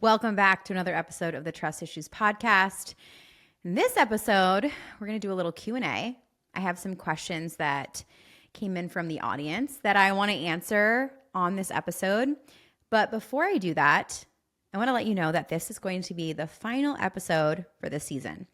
Welcome back to another episode of the Trust Issues Podcast. In this episode, we're going to do a little Q&A. I have some questions that came in from the audience that I want to answer on this episode. But before I do that, I want to let you know that this is going to be the final episode for this season.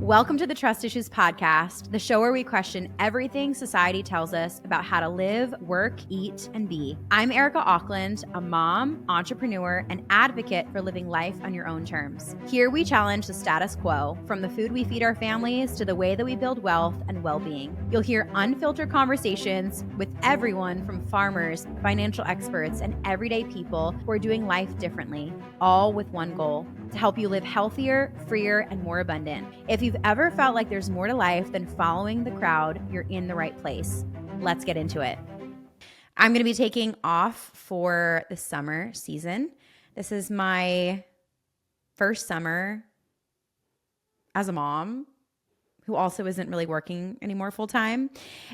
Welcome to the Trust Issues Podcast, the show where we question everything society tells us about how to live, work, eat, and be. I'm Erica Auckland, a mom, entrepreneur, and advocate for living life on your own terms. Here we challenge the status quo, from the food we feed our families to the way that we build wealth and well-being. You'll hear unfiltered conversations with everyone from farmers, financial experts, and everyday people who are doing life differently, all with one goal: to help you live healthier, freer, and more abundant. If you've ever felt like there's more to life than following the crowd, you're in the right place. Let's get into it. I'm going to be taking off for the summer season. This is my first summer as a mom who also isn't really working anymore full time.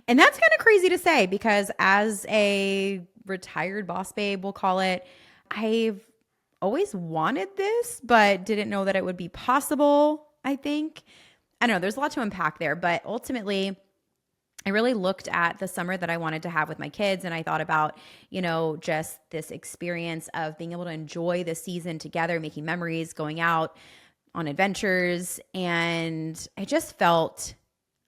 And that's kind of crazy to say because as a retired boss babe, we'll call it, I've always wanted this, but didn't know that it would be possible, I think. I don't know, there's a lot to unpack there, but ultimately, I really looked at the summer that I wanted to have with my kids, and I thought about, just this experience of being able to enjoy the season together, making memories, going out on adventures, and I just felt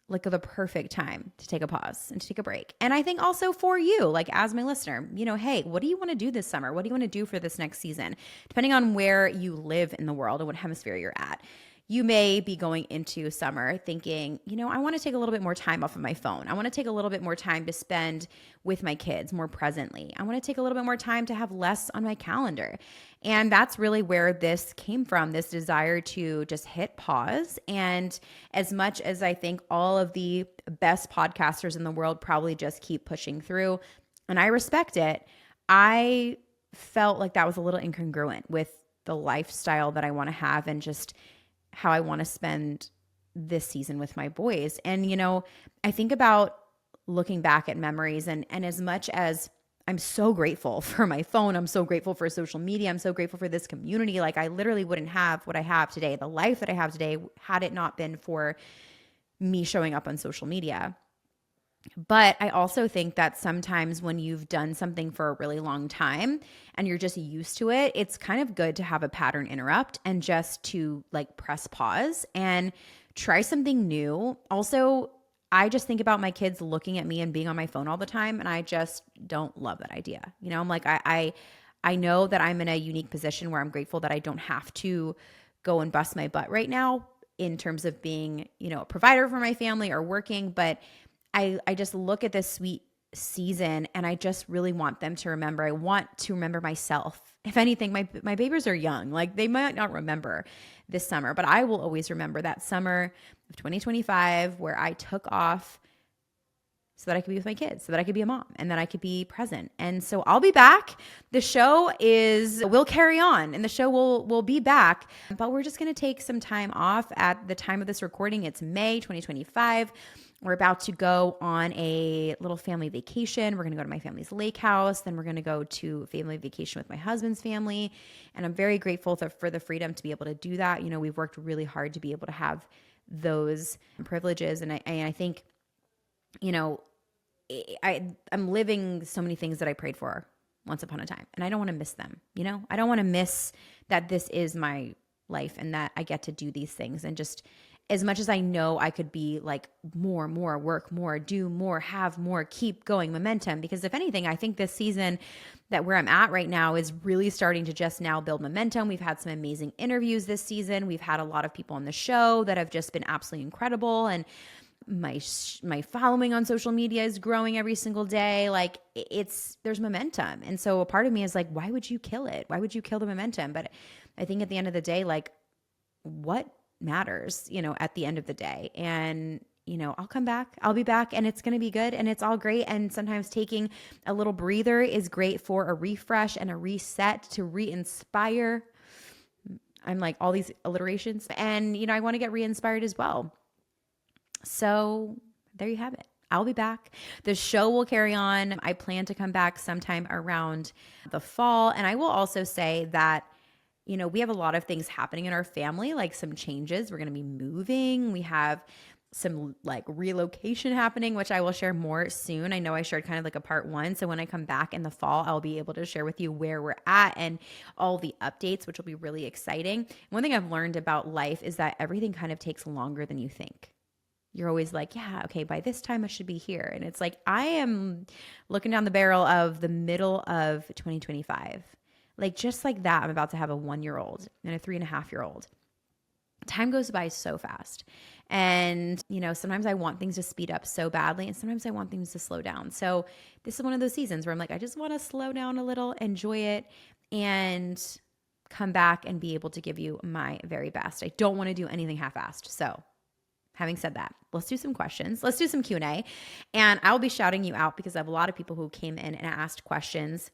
like the perfect time to take a pause and to take a break. And I think also for you, like as my listener, hey, what do you want to do this summer? What do you want to do for this next season? Depending on where you live in the world and what hemisphere you're at. You may be going into summer thinking, I want to take a little bit more time off of my phone. I want to take a little bit more time to spend with my kids more presently. I want to take a little bit more time to have less on my calendar. And that's really where this came from, this desire to just hit pause. And as much as I think all of the best podcasters in the world probably just keep pushing through, and I respect it, I felt like that was a little incongruent with the lifestyle that I want to have and just how I want to spend this season with my boys. And, I think about looking back at memories and as much as I'm so grateful for my phone, I'm so grateful for social media, I'm so grateful for this community. Like I literally wouldn't have what I have today, the life that I have today, had it not been for me showing up on social media. But I also think that sometimes when you've done something for a really long time and you're just used to it, it's kind of good to have a pattern interrupt and just to like press pause and try something new. Also, I just think about my kids looking at me and being on my phone all the time, and I just don't love that idea. I'm like, I know that I'm in a unique position where I'm grateful that I don't have to go and bust my butt right now in terms of being, a provider for my family or working, but I just look at this sweet season and I just really want them to remember. I want to remember myself. If anything, my babies are young. Like they might not remember this summer, but I will always remember that summer of 2025 where I took off so that I could be with my kids, so that I could be a mom and that I could be present. And so I'll be back. The show will carry on and the show will be back, but we're just going to take some time off. At the time of this recording, it's May 2025. We're about to go on a little family vacation. We're going to go to my family's lake house. Then we're going to go to a family vacation with my husband's family. And I'm very grateful for the freedom to be able to do that. We've worked really hard to be able to have those privileges. And I think, I'm living so many things that I prayed for once upon a time. And I don't want to miss them. I don't want to miss that this is my life and that I get to do these things. And just as much as I know I could be like more, work more, do more, have more, keep going, momentum. Because if anything, I think this season that where I'm at right now is really starting to just now build momentum. We've had some amazing interviews this season. We've had a lot of people on the show that have just been absolutely incredible. And my following on social media is growing every single day. Like there's momentum. And so a part of me is like, why would you kill it? Why would you kill the momentum? But I think at the end of the day, like what matters, at the end of the day. And, I'll come back, I'll be back and it's going to be good and it's all great. And sometimes taking a little breather is great for a refresh and a reset to re-inspire. I'm like all these alliterations and, I want to get re-inspired as well. So there you have it. I'll be back. The show will carry on. I plan to come back sometime around the fall. And I will also say that, we have a lot of things happening in our family, like some changes. We're going to be moving. We have some like relocation happening, which I will share more soon. I know I shared kind of like a part 1. So when I come back in the fall, I'll be able to share with you where we're at and all the updates, which will be really exciting. One thing I've learned about life is that everything kind of takes longer than you think. You're always like, yeah, okay, by this time I should be here. And it's like, I am looking down the barrel of the middle of 2025. Like just like that, I'm about to have a 1-year-old and a 3.5-year-old. Time goes by so fast. And, sometimes I want things to speed up so badly, and sometimes I want things to slow down. So this is one of those seasons where I'm like, I just want to slow down a little, enjoy it, and come back and be able to give you my very best. I don't want to do anything half-assed. So having said that, let's do some questions. Let's do some Q&A. And I'll be shouting you out because I have a lot of people who came in and asked questions,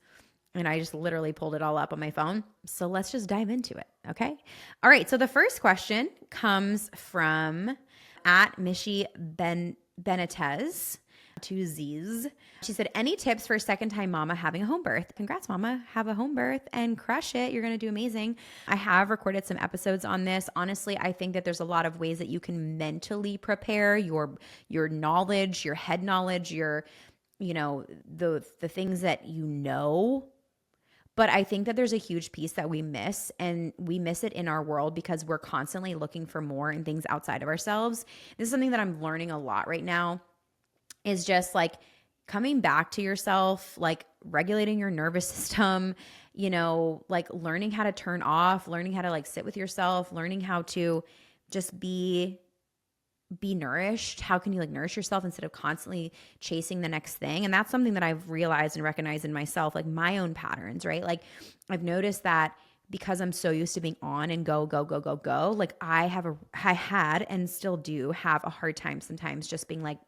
and I just literally pulled it all up on my phone. So let's just dive into it, okay? All right, so the first question comes from @Mishi Benitez, 2 Z's. She said, any tips for a second-time mama having a home birth? Congrats, mama. Have a home birth and crush it. You're going to do amazing. I have recorded some episodes on this. Honestly, I think that there's a lot of ways that you can mentally prepare your knowledge, your head knowledge, the things that But I think that there's a huge piece that we miss, and we miss it in our world because we're constantly looking for more and things outside of ourselves. This is something that I'm learning a lot right now, is just like coming back to yourself, like regulating your nervous system, like learning how to turn off, learning how to like sit with yourself, learning how to just be nourished. How can you like nourish yourself instead of constantly chasing the next thing? And that's something that I've realized and recognized in myself, like my own patterns, right? Like I've noticed that because I'm so used to being on and go, like I had and still do have a hard time sometimes just being like,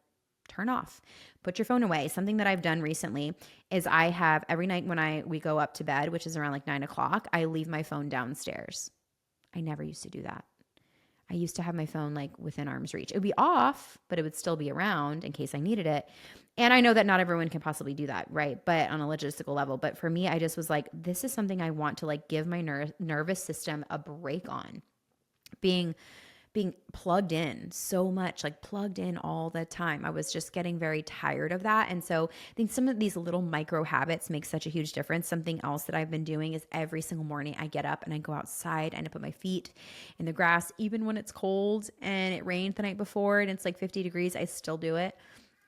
turn off, put your phone away. Something that I've done recently is I have every night when we go up to bed, which is around like 9:00, I leave my phone downstairs. I never used to do that. I used to have my phone like within arm's reach. It would be off, but it would still be around in case I needed it. And I know that not everyone can possibly do that, right? But on a logistical level. But for me, I just was like, this is something I want to like give my nervous system a break on. Being plugged in so much, like plugged in all the time. I was just getting very tired of that. And so I think some of these little micro habits make such a huge difference. Something else that I've been doing is every single morning I get up and I go outside and I put my feet in the grass, even when it's cold and it rained the night before and it's like 50 degrees, I still do it.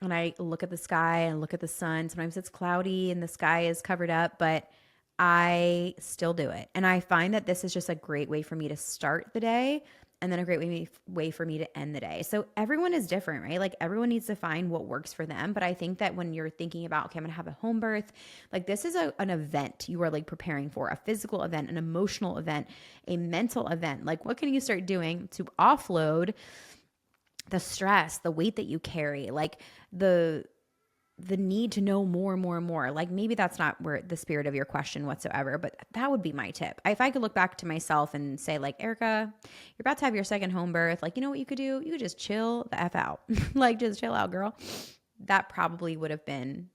And I look at the sky and look at the sun. Sometimes it's cloudy and the sky is covered up, but I still do it. And I find that this is just a great way for me to start the day, and then a great way for me to end the day. So everyone is different, right? Like everyone needs to find what works for them. But I think that when you're thinking about, okay, I'm gonna have a home birth, like this is an event you are like preparing for, a physical event, an emotional event, a mental event. Like what can you start doing to offload the stress, the weight that you carry, like the need to know more and more and more. Like maybe that's not where the spirit of your question whatsoever, but that would be my tip. If I could look back to myself and say like, Erica, you're about to have your second home birth. Like, you know what you could do? You could just chill the F out. Like just chill out, girl. That probably would have been,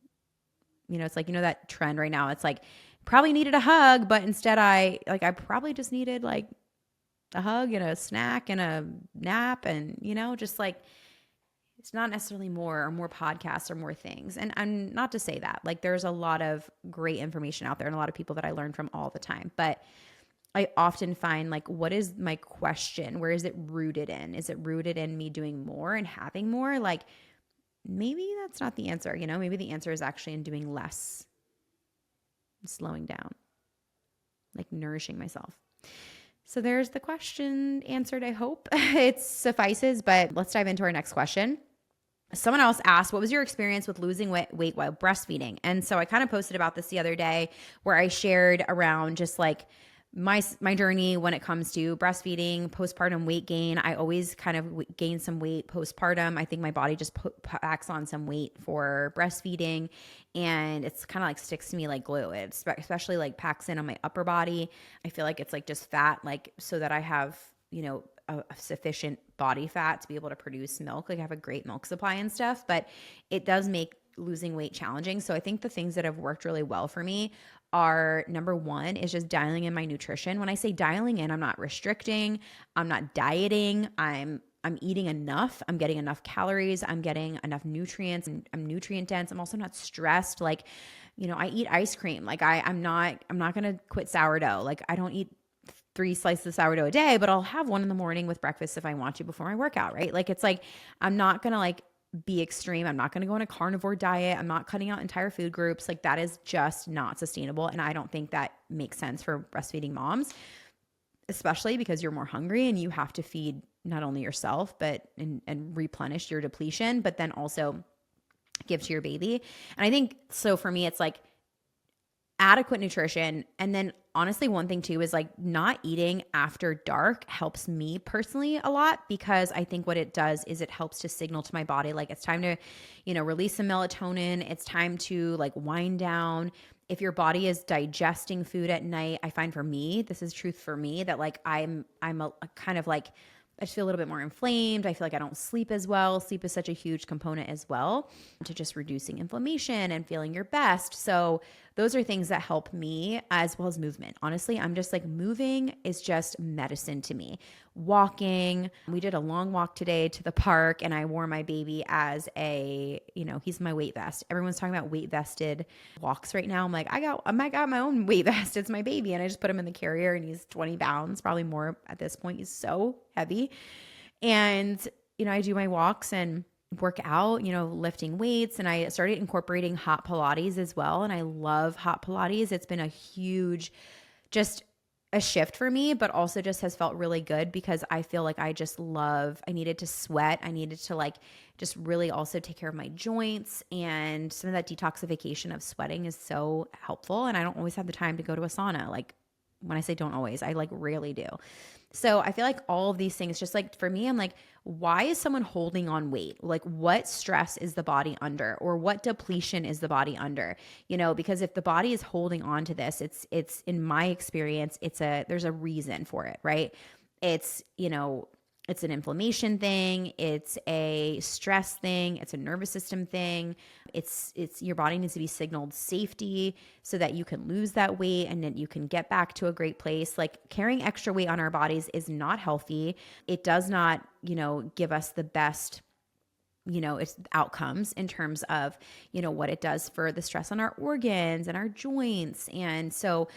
it's like, that trend right now. It's like probably needed a hug, but instead I probably just needed like a hug and a snack and a nap and, just like, it's not necessarily more podcasts or more things. And I'm not to say that, like there's a lot of great information out there and a lot of people that I learn from all the time, but I often find like, what is my question? Where is it rooted in? Is it rooted in me doing more and having more? Like maybe that's not the answer. Maybe the answer is actually in doing less, slowing down, like nourishing myself. So there's the question answered. I hope it suffices, but let's dive into our next question. Someone else asked, what was your experience with losing weight while breastfeeding? And so I kind of posted about this the other day where I shared around just like my journey when it comes to breastfeeding, postpartum weight gain. I always kind of gain some weight postpartum. I think my body just packs on some weight for breastfeeding, and it's kind of like sticks to me like glue. It especially like packs in on my upper body. I feel like it's like just fat, like so that I have, a sufficient body fat to be able to produce milk. Like I have a great milk supply and stuff, but it does make losing weight challenging. So I think the things that have worked really well for me are, number one is just dialing in my nutrition. When I say dialing in, I'm not restricting, I'm not dieting, I'm eating enough. I'm getting enough calories. I'm getting enough nutrients. And I'm nutrient dense. I'm also not stressed. Like, I eat ice cream. Like I'm not going to quit sourdough. Like I don't eat 3 slices of sourdough a day, but I'll have one in the morning with breakfast if I want to before my workout, right? Like it's like, I'm not going to like be extreme. I'm not going to go on a carnivore diet. I'm not cutting out entire food groups. Like that is just not sustainable. And I don't think that makes sense for breastfeeding moms, especially because you're more hungry and you have to feed not only yourself, but and replenish your depletion, but then also give to your baby. And I think, so for me, it's like adequate nutrition. And then honestly, one thing too is like not eating after dark helps me personally a lot, because I think what it does is it helps to signal to my body, like it's time to, release some melatonin. It's time to like wind down. If your body is digesting food at night, I find for me, this is truth for me, that like I'm a kind of like, I just feel a little bit more inflamed. I feel like I don't sleep as well. Sleep is such a huge component as well to just reducing inflammation and feeling your best. So those are things that help me, as well as movement. Honestly, I'm just like, moving is just medicine to me. Walking. We did a long walk today to the park and I wore my baby as he's my weight vest. Everyone's talking about weight vested walks right now. I'm like, I got my own weight vest. It's my baby. And I just put him in the carrier and he's 20 pounds, probably more at this point. He's so heavy. And, I do my walks and work out, lifting weights. And I started incorporating hot Pilates as well. And I love hot Pilates. It's been a huge, just a shift for me, but also just has felt really good because I feel like I needed to sweat. I needed to like just really also take care of my joints, and some of that detoxification of sweating is so helpful. And I don't always have the time to go to a sauna. Like when I say don't always, I like rarely do. So I feel like all of these things, just like for me, I'm like, why is someone holding on weight? Like what stress is the body under, or what depletion is the body under? Because if the body is holding on to this, it's in my experience, there's a reason for it, right? It's an inflammation thing. It's a stress thing. It's a nervous system thing. It's your body needs to be signaled safety so that you can lose that weight and then you can get back to a great place. Like carrying extra weight on our bodies is not healthy. It does not, give us the best it's outcomes in terms of, what it does for the stress on our organs and our joints. And so,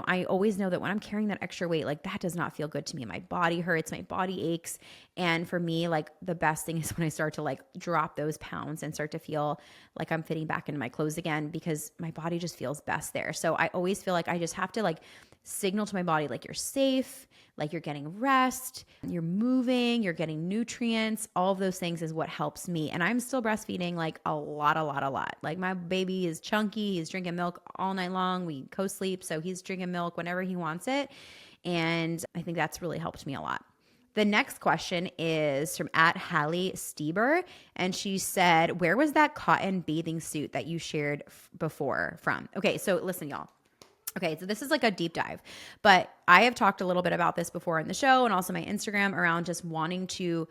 I always know that when I'm carrying that extra weight, like that does not feel good to me. My body hurts, my body aches. And for me, like the best thing is when I start to like drop those pounds and start to feel like I'm fitting back into my clothes again, because my body just feels best there. So I always feel like I just have to like signal to my body, like you're safe, like you're getting rest, you're moving, you're getting nutrients. All of those things is what helps me. And I'm still breastfeeding like a lot. Like my baby is chunky. He's drinking milk all night long. We co-sleep. So he's drinking milk whenever he wants it. And I think that's really helped me a lot. The next question is from @Hallie Stieber. And she said, where was that cotton bathing suit that you shared before from? Okay. So listen, y'all. Okay, so this is like a deep dive, but I have talked a little bit about this before in the show and also my Instagram around just wanting to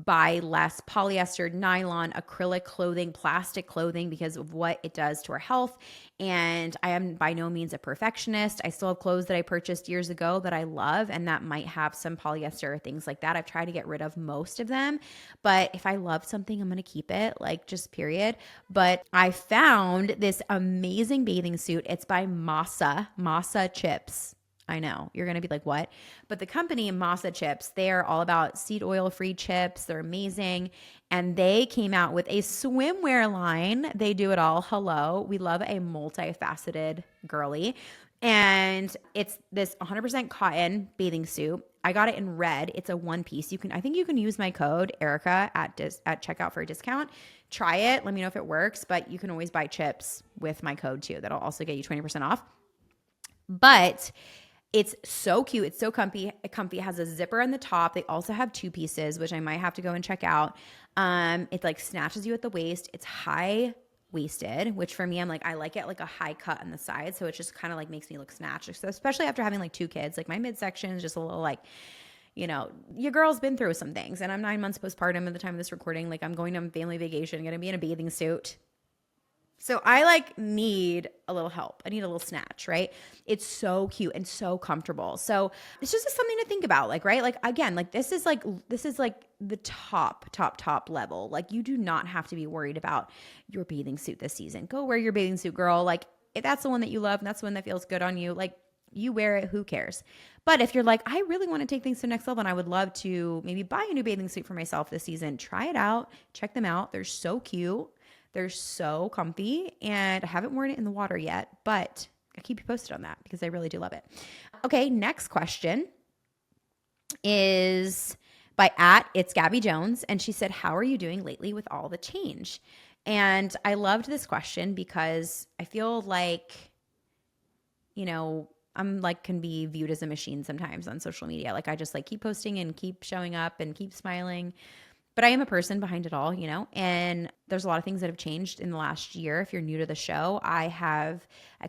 buy less polyester, nylon, acrylic clothing, plastic clothing because of what it does to our health. And I am by no means a perfectionist. I still have clothes that I purchased years ago that I love and that might have some polyester or things like that. I've tried to get rid of most of them, but if I love something, I'm going to keep it, like just period. But I found this amazing bathing suit. It's by Masa Chips. I know you're going to be like, what? But the company Masa Chips, they're all about seed oil free chips. They're amazing. And they came out with a swimwear line. They do it all. Hello. We love a multifaceted girly. And it's this 100% cotton bathing suit. I got it in red. It's a one piece. I think you can use my code Erica at checkout for a discount. Try it. Let me know if it works, but you can always buy chips with my code too. That'll also get you 20% off. But it's so cute. It's so comfy. It has a zipper on the top. They also have 2 pieces, which I might have to go and check out. It like snatches you at the waist. It's high waisted, which for me, I'm like, I like it like a high cut on the side. So it just kind of like makes me look snatched. So especially after having like 2 kids, like my midsection is just a little like, your girl's been through some things, and I'm 9 months postpartum at the time of this recording. Like, I'm going on family vacation, going to be in a bathing suit. So I need a little help. I need a little snatch, right? It's so cute and so comfortable. So it's just something to think about, right? Again, this is the top level. You do not have to be worried about your bathing suit this season. Go wear your bathing suit, girl. If that's the one that you love and that's the one that feels good on you, you wear it, who cares? But if you're I really want to take things to the next level and I would love to maybe buy a new bathing suit for myself this season, try it out, check them out. They're so cute. They're so comfy, and I haven't worn it in the water yet, but I'll keep you posted on that because I really do love it. Okay, next question is by @It's Gabby Jones, and she said, how are you doing lately with all the change? And I loved this question because I feel I'm can be viewed as a machine sometimes on social media. I just keep posting and keep showing up and keep smiling. But I am a person behind it all, and there's a lot of things that have changed in the last year. If you're new to the show, I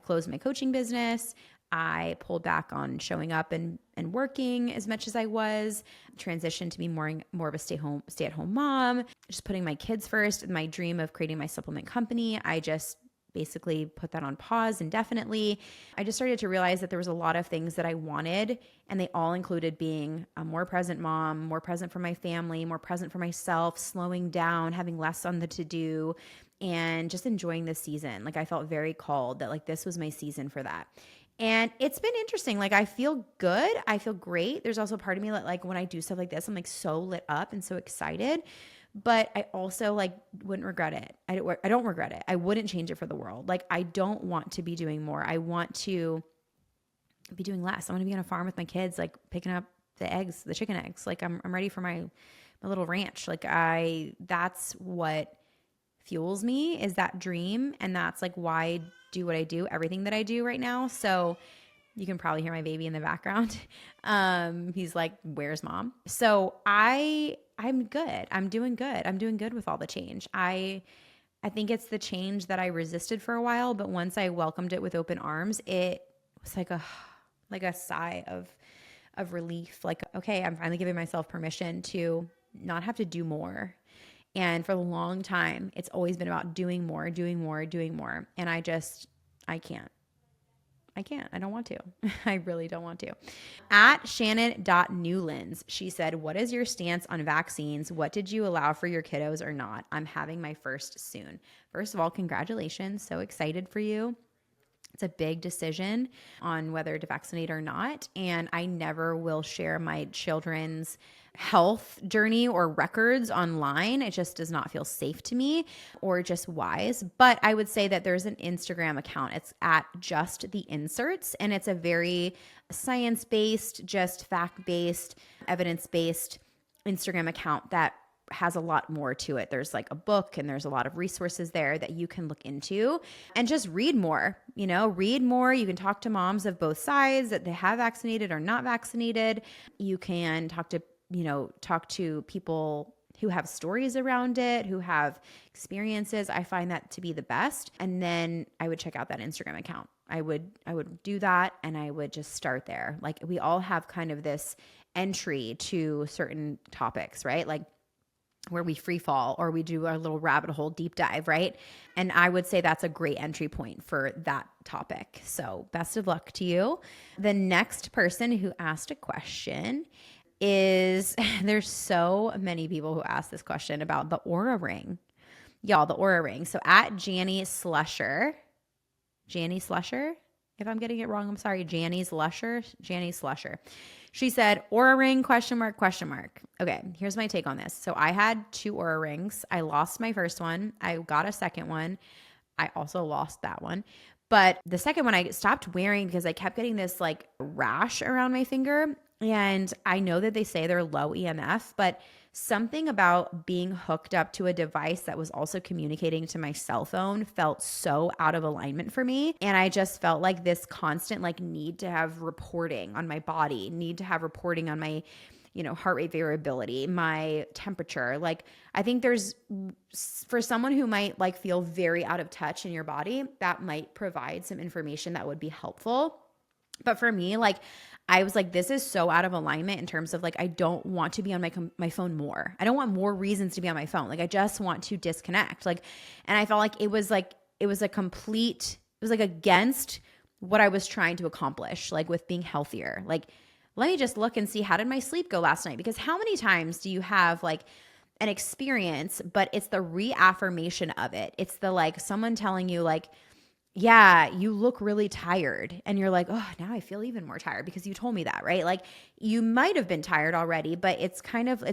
closed my coaching business. I pulled back on showing up and working as much as I was, transitioned to be more of a stay-at-home mom, just putting my kids first. My dream of creating my supplement company, I just basically put that on pause indefinitely. I just started to realize that there was a lot of things that I wanted, and they all included being a more present mom, more present for my family, more present for myself, slowing down, having less on the to-do, and just enjoying this season. I felt very called that this was my season for that. And it's been interesting. I feel good. I feel great. There's also a part of me that when I do stuff like this, I'm so lit up and so excited. But I also wouldn't regret it. I don't regret it. I wouldn't change it for the world. I don't want to be doing more. I want to be doing less. I want to be on a farm with my kids, picking up the chicken eggs. I'm ready for my little ranch. That's what fuels me, is that dream. And that's why I do what I do, everything that I do right now. So you can probably hear my baby in the background. He's where's mom? So I'm good. I'm doing good. I'm doing good with all the change. I think it's the change that I resisted for a while, but once I welcomed it with open arms, it was like a sigh of relief. Okay, I'm finally giving myself permission to not have to do more. And for a long time, it's always been about doing more. And I can't. I don't want to. I really don't want to. @Shannon.Newlands, she said, what is your stance on vaccines? What did you allow for your kiddos or not? I'm having my first soon. First of all, congratulations. So excited for you. It's a big decision on whether to vaccinate or not. And I never will share my children's health journey or records online. It just does not feel safe to me or just wise. But I would say that there's an Instagram account. It's @JustTheInserts, and it's a very science-based, just fact-based, evidence-based Instagram account that has a lot more to it. There's a book, and there's a lot of resources there that you can look into and just read more, read more. You can talk to moms of both sides that they have vaccinated or not vaccinated. You can talk to people who have stories around it, who have experiences. I find that to be the best. And then I would check out that Instagram account. I would do that, and I would just start there. We all have kind of this entry to certain topics, right? Where we free fall or we do our little rabbit hole deep dive, right? And I would say that's a great entry point for that topic. So best of luck to you. The next person who asked a question is, there's so many people who ask this question about the Oura ring. Y'all, the Oura ring. So @Janny Slusher, if I'm getting it wrong, I'm sorry, Janny Slusher. She said, Oura ring, question mark. Okay, here's my take on this. So I had 2 Oura rings. I lost my first one. I got a second one. I also lost that one. But the second one I stopped wearing because I kept getting this rash around my finger. And I know that they say they're low EMF, but something about being hooked up to a device that was also communicating to my cell phone felt so out of alignment for me. And I just felt this constant need to have reporting on my body, need to have reporting on my heart rate variability, my temperature. I think there's, for someone who might feel very out of touch in your body, that might provide some information that would be helpful. But for me, like, I was like, this is so out of alignment in terms of like, I don't want to be on my phone more. I don't want more reasons to be on my phone. Like, I just want to disconnect. Like, and I felt like it was like against what I was trying to accomplish, like with being healthier. Like, let me just look and see, how did my sleep go last night? Because how many times do you have like an experience, but it's the reaffirmation of it. It's the like someone telling you like, yeah, you look really tired. And you're like, oh, now I feel even more tired because you told me that, right? Like, you might have been tired already, but it's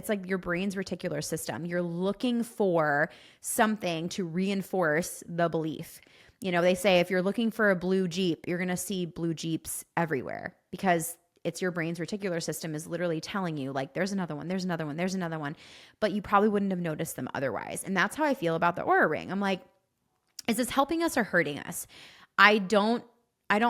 like your brain's reticular system. You're looking for something to reinforce the belief. You know, they say if you're looking for a blue Jeep, you're going to see blue Jeeps everywhere because it's your brain's reticular system is literally telling you like, there's another one, there's another one, there's another one, but you probably wouldn't have noticed them otherwise. And that's how I feel about the Oura ring. I'm like, is this helping us or hurting us? I don't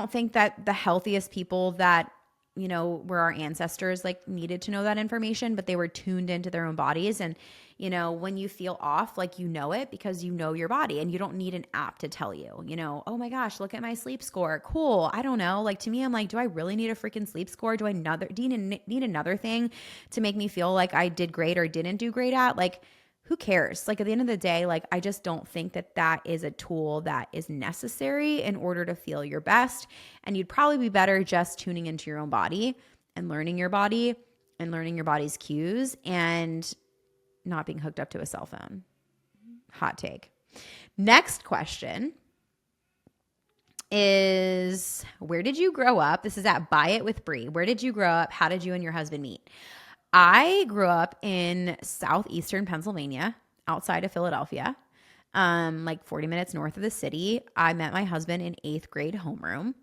think that the healthiest people that, you know, were our ancestors like needed to know that information, but they were tuned into their own bodies. And, you know, when you feel off, like, you know it because you know your body and you don't need an app to tell you, you know, oh my gosh, look at my sleep score. Cool. I don't know. Like, to me, I'm like, do I really need a freaking sleep score? Do I need another thing to make me feel like I did great or didn't do great at? Like, who cares? Like, at the end of the day, like, I just don't think that that is a tool that is necessary in order to feel your best. And you'd probably be better just tuning into your own body and learning your body and learning your body's cues and not being hooked up to a cell phone. Hot take. Next question is, where did you grow up? This is at Buy It with Bree. Where did you grow up? How did you and your husband meet? I grew up in southeastern Pennsylvania, outside of Philadelphia, like 40 minutes north of the city. I met my husband in 8th grade homeroom.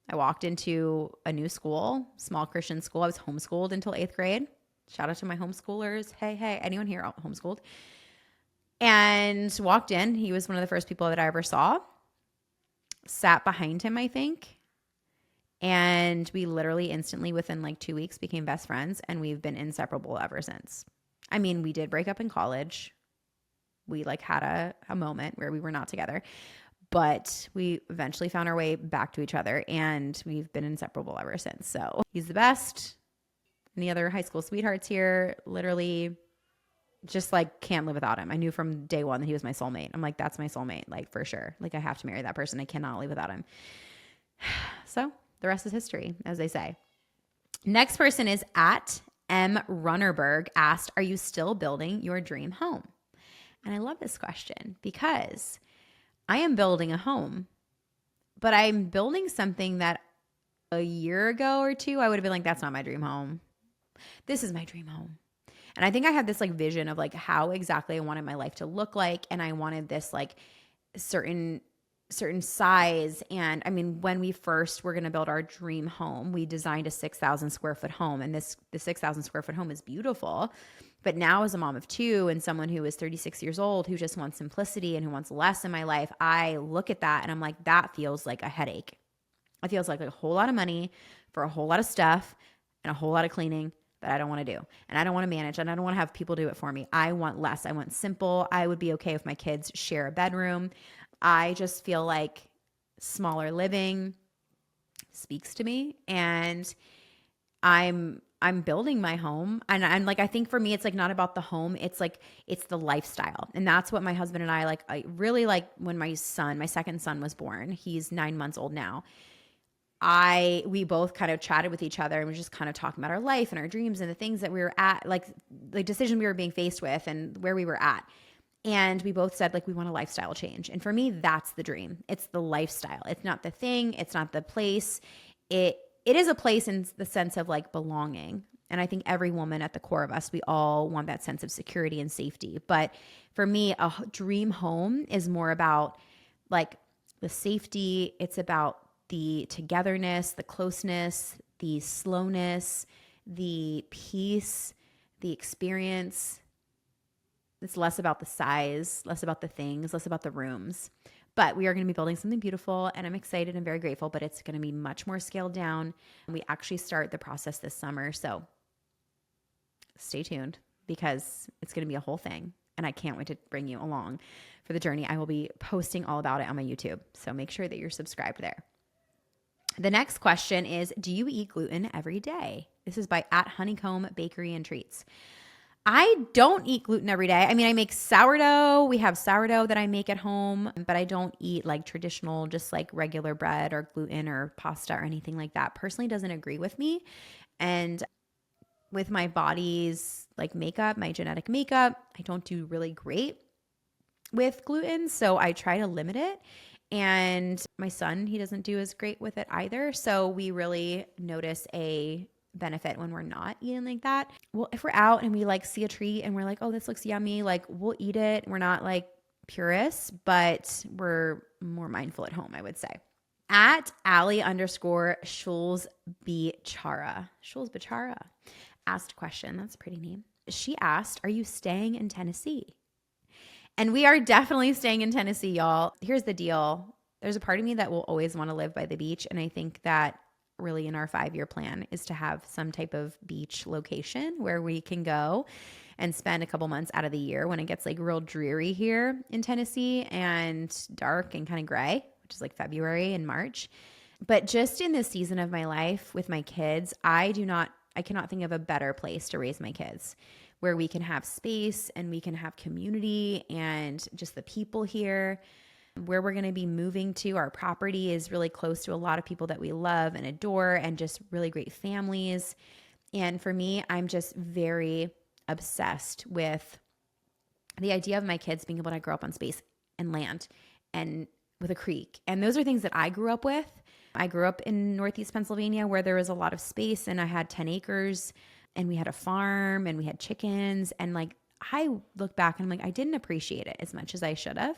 I walked into a new school, small Christian school. I was homeschooled until 8th grade. Shout out to my homeschoolers. Hey, anyone here homeschooled? And walked in. He was one of the first people that I ever saw. Sat behind him, I think. And we literally instantly, within like 2 weeks, became best friends. And we've been inseparable ever since. I mean, we did break up in college. We like had a moment where we were not together. But we eventually found our way back to each other. And we've been inseparable ever since. So he's the best. Any other high school sweethearts here? Literally just like can't live without him. I knew from day one that he was my soulmate. I'm like, that's my soulmate. Like, for sure. Like, I have to marry that person. I cannot live without him. So the rest is history, as they say. Next person is at M. Runnerberg asked, are you still building your dream home? And I love this question because I am building a home, but I'm building something that a year ago or two, I would have been like, that's not my dream home. This is my dream home. And I think I had this like vision of like how exactly I wanted my life to look like. And I wanted this like certain size. And I mean, when we first were going to build our dream home, we designed a 6,000 square foot home. And the 6,000 square foot home is beautiful. But now, as a mom of two and someone who is 36 years old, who just wants simplicity and who wants less in my life, I look at that and I'm like, that feels like a headache. It feels like a whole lot of money for a whole lot of stuff and a whole lot of cleaning that I don't want to do. And I don't want to manage, and I don't want to have people do it for me. I want less. I want simple. I would be okay if my kids share a bedroom. I just feel like smaller living speaks to me, and I'm building my home. And I'm like, I think for me, it's like not about the home. It's like, it's the lifestyle. And that's what my husband and I really like when my second son was born. He's 9 months old now. We both kind of chatted with each other and we were just kind of talking about our life and our dreams and the things that we were at, like the decision we were being faced with and where we were at. And we both said, like, we want a lifestyle change. And for me, that's the dream. It's the lifestyle. It's not the thing. It's not the place. It is a place in the sense of like belonging. And I think every woman at the core of us, we all want that sense of security and safety. But for me, a dream home is more about like the safety. It's about the togetherness, the closeness, the slowness, the peace, the experience. It's less about the size, less about the things, less about the rooms. But we are going to be building something beautiful, and I'm excited and very grateful, but it's going to be much more scaled down. We actually start the process this summer, so stay tuned because it's going to be a whole thing, and I can't wait to bring you along for the journey. I will be posting all about it on my YouTube, so make sure that you're subscribed there. The next question is, do you eat gluten every day? This is by @Honeycomb Bakery and Treats. I don't eat gluten every day. I mean, I make sourdough. We have sourdough that I make at home, but I don't eat like traditional, just like regular bread or gluten or pasta or anything like that. Personally, doesn't agree with me. And with my body's like makeup, my genetic makeup, I don't do really great with gluten. So I try to limit it. And my son, he doesn't do as great with it either. So we really notice a benefit when we're not eating like that. Well, if we're out and we like see a treat and we're like, oh, this looks yummy, like we'll eat it. We're not like purists, but we're more mindful at home, I would say. @Allie_Schulz Bichara. Schulz Bichara asked a question. That's a pretty name. She asked, are you staying in Tennessee? And we are definitely staying in Tennessee, y'all. Here's the deal. There's a part of me that will always want to live by the beach. And I think that really in our 5-year plan is to have some type of beach location where we can go and spend a couple months out of the year when it gets like real dreary here in Tennessee and dark and kind of gray, which is like February and March. But just in this season of my life with my kids, I cannot think of a better place to raise my kids, where we can have space and we can have community and just the people here. Where we're going to be moving to, our property is really close to a lot of people that we love and adore and just really great families. And for me, I'm just very obsessed with the idea of my kids being able to grow up on space and land and with a creek. And those are things that I grew up with. I grew up in Northeast Pennsylvania where there was a lot of space and I had 10 acres and we had a farm and we had chickens. And like, I look back and I'm like, I didn't appreciate it as much as I should have.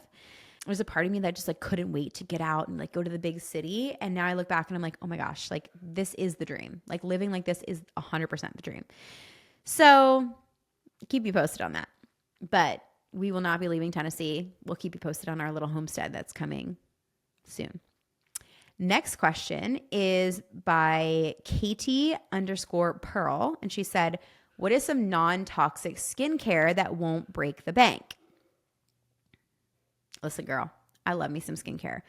There's a part of me that just like couldn't wait to get out and like go to the big city. And now I look back and I'm like, oh my gosh, like this is the dream. Like living like this is 100% the dream. So keep you posted on that. But we will not be leaving Tennessee. We'll keep you posted on our little homestead that's coming soon. Next question is by Katie_Pearl. And she said, what is some non-toxic skincare that won't break the bank? Listen, girl, I love me some skincare.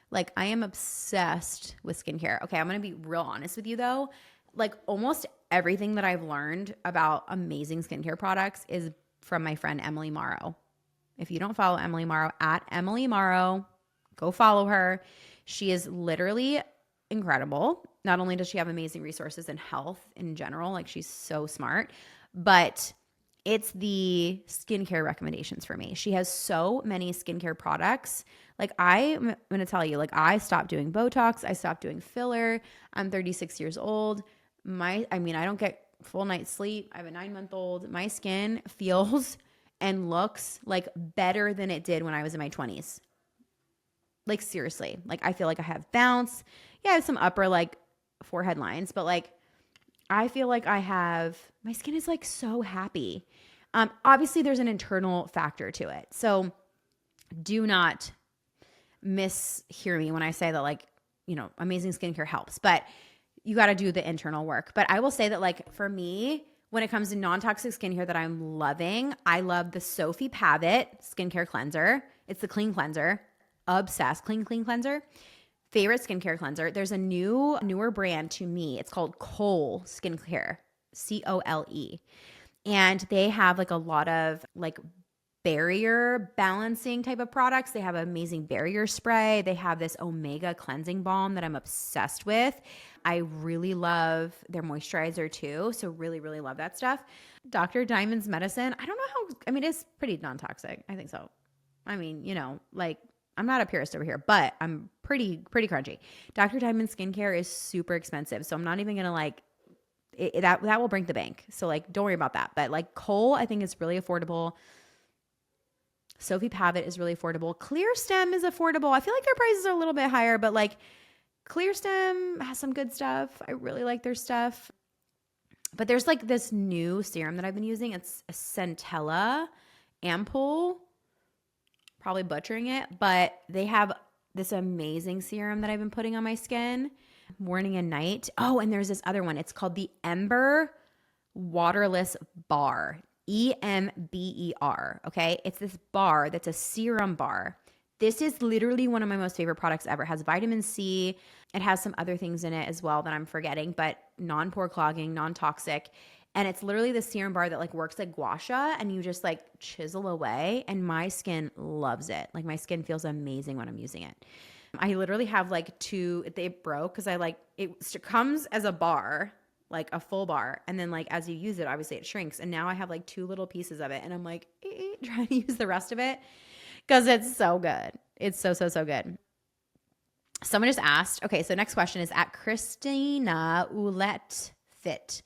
Like I am obsessed with skincare. Okay, I'm going to be real honest with you though. Like almost everything that I've learned about amazing skincare products is from my friend Emily Morrow. If you don't follow Emily Morrow, @EmilyMorrow, go follow her. She is literally incredible. Not only does she have amazing resources in health in general, like she's so smart, but it's the skincare recommendations for me. She has so many skincare products. Like I'm going to tell you, like I stopped doing Botox. I stopped doing filler. I'm 36 years old. I don't get full night's sleep. I have a 9-month-old. My skin feels and looks like better than it did when I was in my 20s. Like seriously, like I feel like I have bounce. Yeah, I have some upper like forehead lines, but like I feel like my skin is like so happy. Obviously there's an internal factor to it. So do not mishear me when I say that like, amazing skincare helps, but you got to do the internal work. But I will say that like for me, when it comes to non-toxic skincare that I'm loving, I love the Sophie Pavitt skincare cleanser. It's the clean cleanser. Obsessed. Clean cleanser. Favorite skincare cleanser. There's a newer brand to me. It's called Cole Skincare, COLE. And they have like a lot of like barrier balancing type of products. They have amazing barrier spray. They have this Omega cleansing balm that I'm obsessed with. I really love their moisturizer too. So really, really love that stuff. Dr. Diamond's medicine. I don't know it's pretty non-toxic. I think so. Like I'm not a purist over here, but I'm pretty crunchy. Dr. Diamond skincare is super expensive. So I'm not even going to like that will break the bank. So like, don't worry about that. But like Cole, I think is really affordable. Sophie Pavitt is really affordable. Clear Stem is affordable. I feel like their prices are a little bit higher, but like Clear Stem has some good stuff. I really like their stuff. But there's like this new serum that I've been using. It's a Centella Ampoule. Probably butchering it, but they have this amazing serum that I've been putting on my skin morning and night. Oh, and there's this other one. It's called the Ember Waterless Bar. EMBER. Okay. It's this bar that's a serum bar This is literally one of my most favorite products ever. It has vitamin C. It has some other things in it as well that I'm forgetting, but non-pore clogging, non-toxic. And it's literally the serum bar that like works like gua sha, and you just like chisel away. And my skin loves it. Like my skin feels amazing when I'm using it. I literally have like two, they broke because I like, it comes as a bar, like a full bar. And then like as you use it, obviously it shrinks. And now I have like two little pieces of it. And I'm like, trying to use the rest of it because it's so good. It's so, so, so good. Someone just asked, okay, so next question is at Christina Oulette Fit.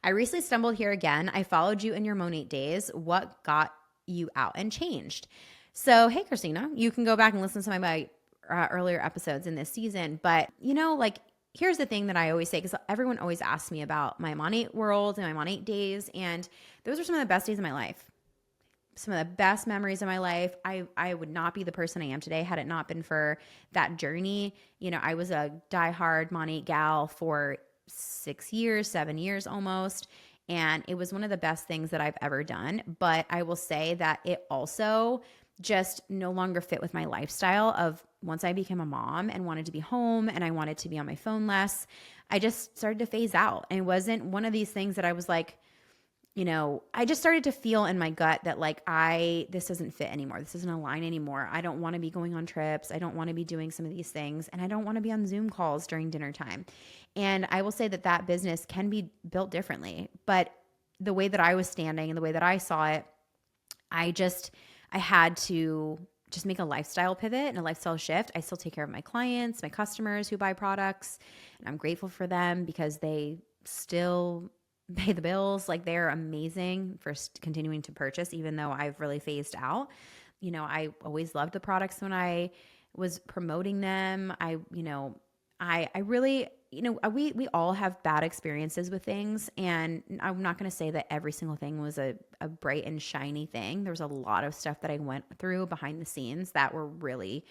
I recently stumbled here again. I followed you in your Monate days. What got you out and changed? So, hey, Christina, you can go back and listen to some of my earlier episodes in this season. But, you know, like, here's the thing that I always say, because everyone always asks me about my Monate world and my Monate days. And those are some of the best days of my life. Some of the best memories of my life. I would not be the person I am today had it not been for that journey. You know, I was a diehard Monate gal for 6 years, 7 years almost. And it was one of the best things that I've ever done. But I will say that it also just no longer fit with my lifestyle of once I became a mom and wanted to be home and I wanted to be on my phone less, I just started to phase out. And it wasn't one of these things that I was like, you know, I just started to feel in my gut that like this doesn't fit anymore. This doesn't align anymore. I don't want to be going on trips. I don't want to be doing some of these things. And I don't want to be on Zoom calls during dinner time. And I will say that that business can be built differently. But the way that I was standing and the way that I saw it, I had to just make a lifestyle pivot and a lifestyle shift. I still take care of my clients, my customers who buy products, and I'm grateful for them because they still pay the bills. Like they're amazing for continuing to purchase, even though I've really phased out. You know, I always loved the products when I was promoting them. I really, you know, we all have bad experiences with things. And I'm not going to say that every single thing was a bright and shiny thing. There was a lot of stuff that I went through behind the scenes that were really,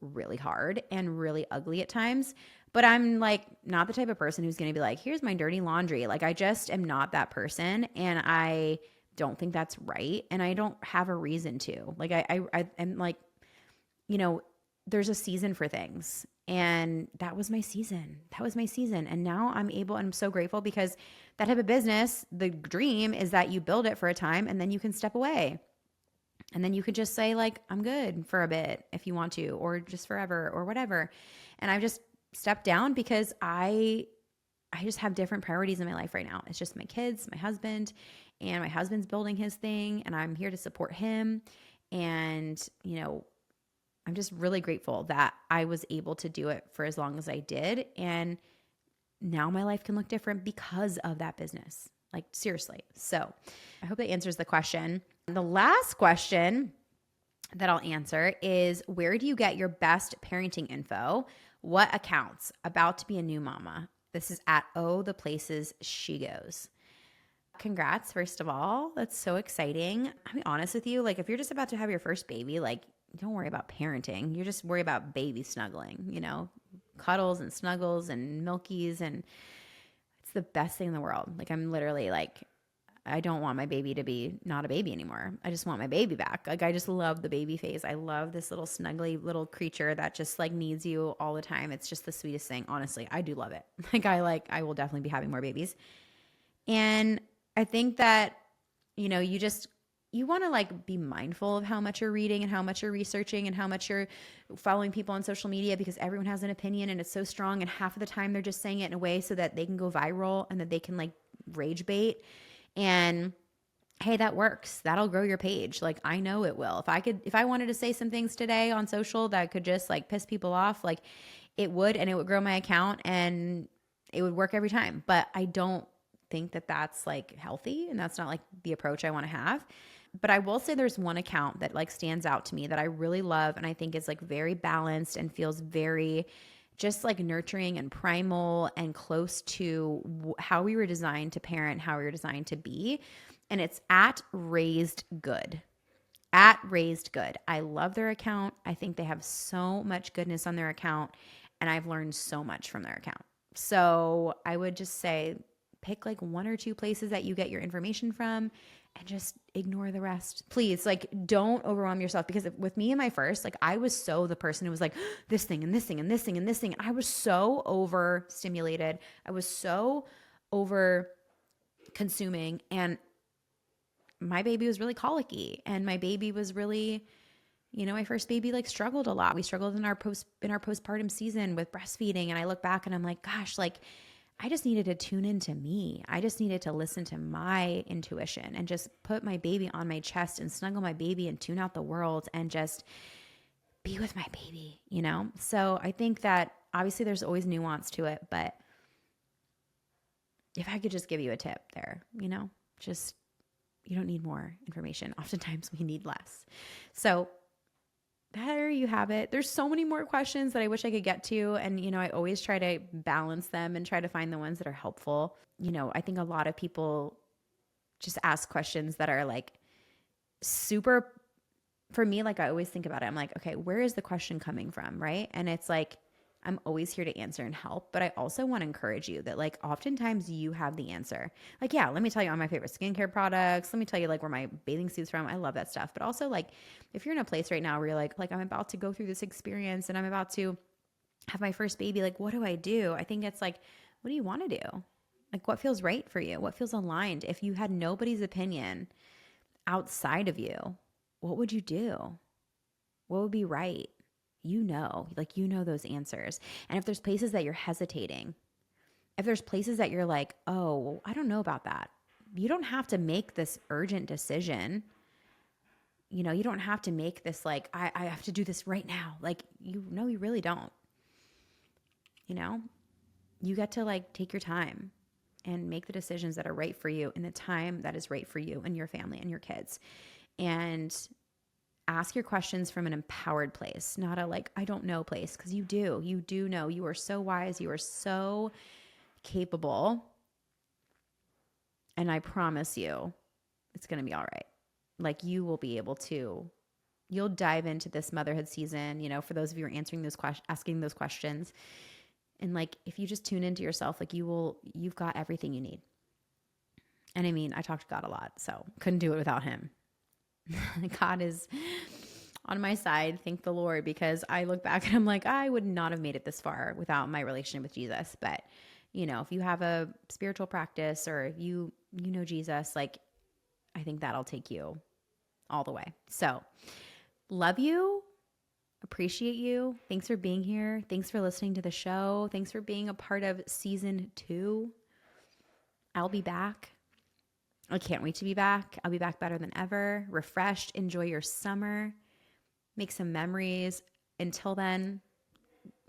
really hard and really ugly at times. But I'm like not the type of person who's going to be like, here's my dirty laundry. Like I just am not that person. And I don't think that's right. And I don't have a reason to. Like I'm like, you know, there's a season for things. And that was my season. That was my season. And now I'm able, and I'm so grateful because that type of business, the dream is that you build it for a time and then you can step away. And then you could just say like, I'm good for a bit if you want to, or just forever or whatever. And I've just stepped down because I just have different priorities in my life right now. It's just my kids, my husband, and my husband's building his thing and I'm here to support him. And, you know, I'm just really grateful that I was able to do it for as long as I did. And now my life can look different because of that business. Like seriously. So I hope that answers the question. The last question that I'll answer is, where do you get your best parenting info? What accounts? About to be a new mama. This is at the places she goes. Congrats, first of all. That's so exciting. I'll be honest with you. Like if you're just about to have your first baby, like don't worry about parenting. You just worry about baby snuggling, you know, cuddles and snuggles and milkies. And it's the best thing in the world. Like I'm literally like, I don't want my baby to be not a baby anymore. I just want my baby back. Like I just love the baby phase. I love this little snuggly little creature that just like needs you all the time. It's just the sweetest thing. Honestly, I do love it. I will definitely be having more babies. And I think that, you know, you want to like be mindful of how much you're reading and how much you're researching and how much you're following people on social media, because everyone has an opinion and it's so strong. And half of the time they're just saying it in a way so that they can go viral and that they can like rage bait. And hey, that works. That'll grow your page. Like I know it will. If I wanted to say some things today on social that could just like piss people off, like it would, and it would grow my account and it would work every time. But I don't think that that's like healthy, and that's not like the approach I want to have. But I will say there's one account that like stands out to me that I really love, and I think is like very balanced and feels very just like nurturing and primal and close to how we were designed to parent, how we were designed to be. And it's at Raised Good. At Raised Good. I love their account. I think they have so much goodness on their account, and I've learned so much from their account. So I would just say pick like one or two places that you get your information from and just ignore the rest. Please, like, don't overwhelm yourself, because with me and my first, like, I was so the person who was like, this thing and this thing and this thing and this thing. I was so overstimulated. I was so over consuming, and my baby was really colicky, and my baby was really, my first baby like struggled a lot. We struggled in our postpartum season with breastfeeding, and I look back and I'm like, gosh, like I just needed to tune into me. I just needed to listen to my intuition and just put my baby on my chest and snuggle my baby and tune out the world and just be with my baby, So I think that obviously there's always nuance to it, but if I could just give you a tip there, just you don't need more information. Oftentimes we need less. So there you have it. There's so many more questions that I wish I could get to. And, I always try to balance them and try to find the ones that are helpful. I think a lot of people just ask questions that are like super, for me, like I always think about it. I'm like, okay, where is the question coming from? Right. And it's like, I'm always here to answer and help, but I also want to encourage you that like oftentimes you have the answer. Like, yeah, let me tell you all my favorite skincare products. Let me tell you like where my bathing suit's from. I love that stuff. But also like if you're in a place right now where you're like I'm about to go through this experience and I'm about to have my first baby, like what do? I think it's like, what do you want to do? Like what feels right for you? What feels aligned? If you had nobody's opinion outside of you, what would you do? What would be right? Those answers. And if there's places that you're hesitating, if there's places that you're like, oh, I don't know about that, you don't have to make this urgent decision. You don't have to make this like, I have to do this right now. Like, you really don't. You get to like take your time and make the decisions that are right for you in the time that is right for you and your family and your kids. And ask your questions from an empowered place, not a like, I don't know place, because you do know. You are so wise. You are so capable. And I promise you, it's going to be all right. Like you will be able to, you'll dive into this motherhood season, for those of you who are asking those questions. And like, if you just tune into yourself, like you've got everything you need. And I mean, I talk to God a lot, so couldn't do it without him. God is on my side, thank the Lord, because I look back and I'm like, I would not have made it this far without my relationship with Jesus. But, if you have a spiritual practice or if you know Jesus, like, I think that'll take you all the way. So love you, appreciate you. Thanks for being here. Thanks for listening to the show. Thanks for being a part of season 2. I'll be back. I can't wait to be back. I'll be back better than ever, refreshed. Enjoy your summer. Make some memories. Until then,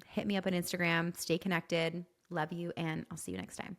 hit me up on Instagram. Stay connected. Love you, and I'll see you next time.